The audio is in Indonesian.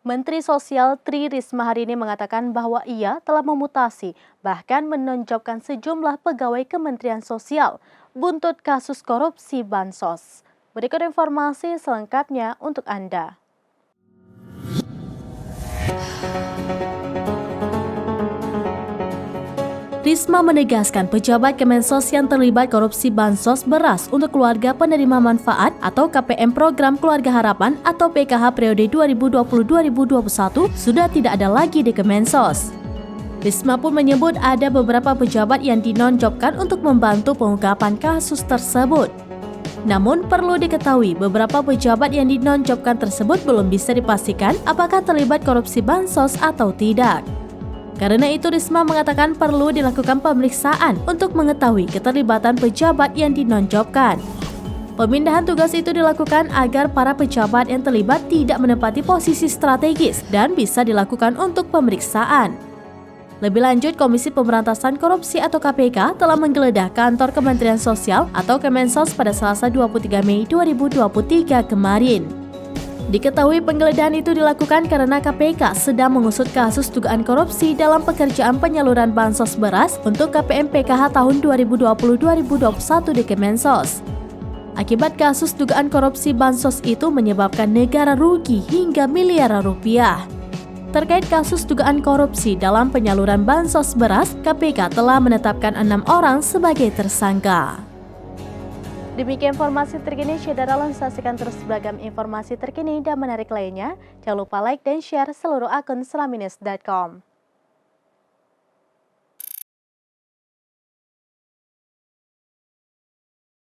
Menteri Sosial Tri Risma hari ini mengatakan bahwa ia telah memutasi, bahkan menonjolkan sejumlah pegawai Kementerian Sosial buntut kasus korupsi Bansos. Berikut informasi selengkapnya untuk Anda. Risma menegaskan pejabat Kemensos yang terlibat korupsi Bansos beras untuk keluarga penerima manfaat atau KPM Program Keluarga Harapan atau PKH periode 2020-2021 sudah tidak ada lagi di Kemensos. Risma pun menyebut ada beberapa pejabat yang dinonjobkan untuk membantu pengungkapan kasus tersebut. Namun perlu diketahui beberapa pejabat yang dinonjobkan tersebut belum bisa dipastikan apakah terlibat korupsi Bansos atau tidak. Karena itu Risma mengatakan perlu dilakukan pemeriksaan untuk mengetahui keterlibatan pejabat yang dinonjobkan. Pemindahan tugas itu dilakukan agar para pejabat yang terlibat tidak menempati posisi strategis dan bisa dilakukan untuk pemeriksaan. Lebih lanjut, Komisi Pemberantasan Korupsi atau KPK telah menggeledah kantor Kementerian Sosial atau Kemensos pada Selasa 23 Mei 2023 kemarin. Diketahui penggeledahan itu dilakukan karena KPK sedang mengusut kasus dugaan korupsi dalam pekerjaan penyaluran bansos beras untuk KPM PKH tahun 2020-2021 di Kemensos. Akibat kasus dugaan korupsi bansos itu menyebabkan negara rugi hingga miliaran rupiah. Terkait kasus dugaan korupsi dalam penyaluran bansos beras, KPK telah menetapkan 6 orang sebagai tersangka. Demikian informasi terkini, saudara, saksikan terus beragam informasi terkini dan menarik lainnya. Jangan lupa like dan share seluruh akun selaminews.com.